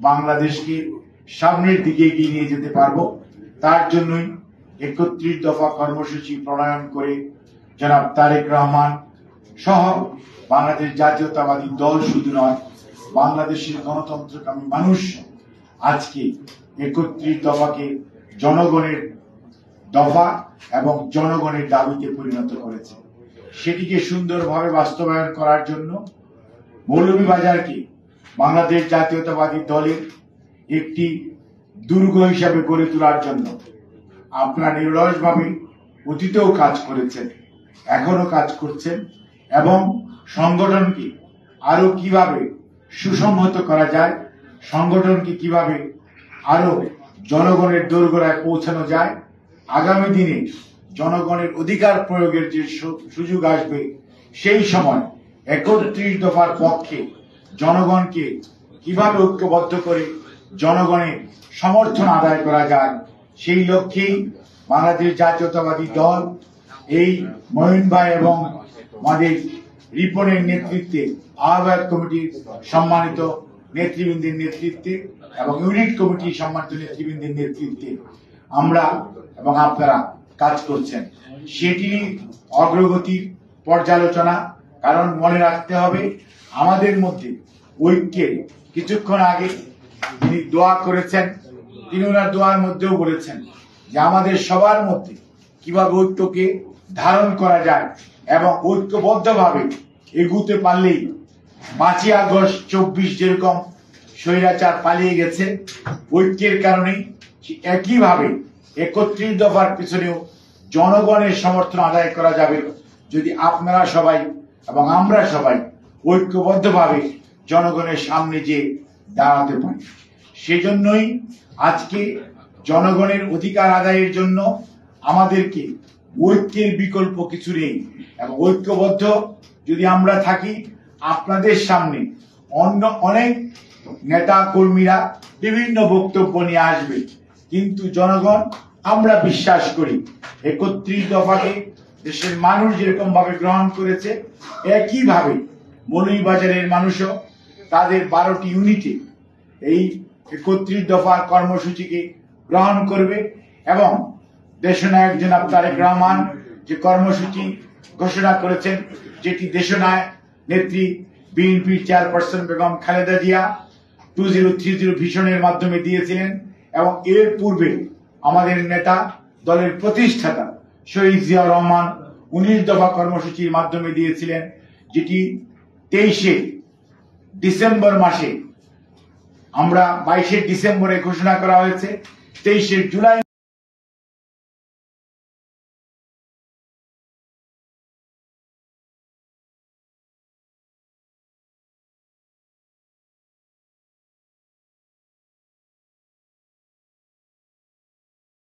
বাংলাদেশকে সামনের দিকে এগিয়ে নিয়ে যেতে পারবো। তার জন্যই ৩১ দফা কর্মসূচি প্রণয়ন করে জনাব তারেক রহমান সহ বাংলাদেশ জাতীয়তাবাদী দল শুধু নয়, বাংলাদেশের গণতন্ত্রকামী মানুষ আজকে ৩১ দফাকে জনগণের দফা এবং জনগণের দাবিতে পরিণত করেছে। সেটিকে সুন্দরভাবে বাস্তবায়ন করার জন্য মৌলভীবাজারকে বাংলাদেশ জাতীয়তাবাদী দলের একটি দুর্গ হিসাবে গড়ে তোলার জন্য আপনারা নিরলসভাবে অতীতেও কাজ করেছেন, এখনো কাজ করছেন এবং সংগঠনকে আরো কিভাবে সুসংহত করা যায়, সংগঠনকে কিভাবে আরো জনগণের দোরগোড়ায় পৌঁছানো যায়, আগামী দিনে জনগণের অধিকার প্রয়োগের যে সুযোগ আসবে সেই সময় ৩১ দফার পক্ষে জনগণকে কিভাবে ঐক্যবদ্ধ করে জনগণের সমর্থন আদায় করা যায়, সেই লক্ষ্যেই বাংলাদেশ জাতীয়তাবাদী দল এই মঈন ভাই এবং আমাদের রিপনের নেতৃত্বে, আহ্বায়ক কমিটির সম্মানিত নেতৃবৃন্দের নেতৃত্বে এবং ইউনিট কমিটির সম্মানিত নেতৃবৃন্দের নেতৃত্বে আমরা এবং আপনারা কাজ করছেন। সেটি অগ্রগতির পর্যালোচনা, কারণ মনে রাখতে হবে আমাদের মধ্যে ঐক্যের কিছুক্ষণ আগে যিনি দোয়া করেছেন তিনি ওনার দোয়ার মধ্যেও বলেছেন যে আমাদের সবার মধ্যে কিভাবে ঐক্যকে ধারণ করা যায় এবং ঐক্যবদ্ধভাবে এগুতে পারলেই ৫ই আগস্ট ২৪ যেরকম স্বৈরাচার পালিয়ে গেছে, ঐক্যের কারণেই একইভাবে ৩১ দফার পিছনেও জনগণের সমর্থন আদায় করা যাবে যদি আপনারা সবাই এবং আমরা সবাই ঐক্যবদ্ধভাবে জনগণের সামনে যে দাঁড়াতে পারি। সেজন্যই আজকে জনগণের অধিকার আদায়ের জন্য আমাদেরকে ঐক্যের বিকল্প কিছু নেই এবং ঐক্যবদ্ধ যদি আমরা থাকি, আপনাদের সামনে অন্য অনেক নেতা কর্মীরা বিভিন্ন বক্তব্য নিয়ে আসবে, কিন্তু জনগণ আমরা বিশ্বাস করি ৩১ দফাকে দেশের মানুষ যেরকম ভাবে গ্রহণ করেছে একইভাবে মৌলভীবাজারের মানুষও তাদের 12টি ইউনিটে এই ৩১ দফার কর্মসূচিকে গ্রহণ করবে এবং দেশনায়ক জনাব তারেক রহমান যে কর্মসূচি ঘোষণা করেছেন, যেটি দেশনায়ক নেত্রী বিএনপির চেয়ারপারসন বেগম খালেদা জিয়া 2030 ভিশনের মাধ্যমে দিয়েছিলেন এবং এর পূর্বে আমাদের নেতা দলের প্রতিষ্ঠাতা শহীদ জিয়াউর রহমান 19 দফা কর্মসূচির মাধ্যমে দিয়েছিলেন, যেটি 23শে ডিসেম্বর মাসে আমরা 22শে ডিসেম্বরে ঘোষণা করা হয়েছে, 23শে জুলাই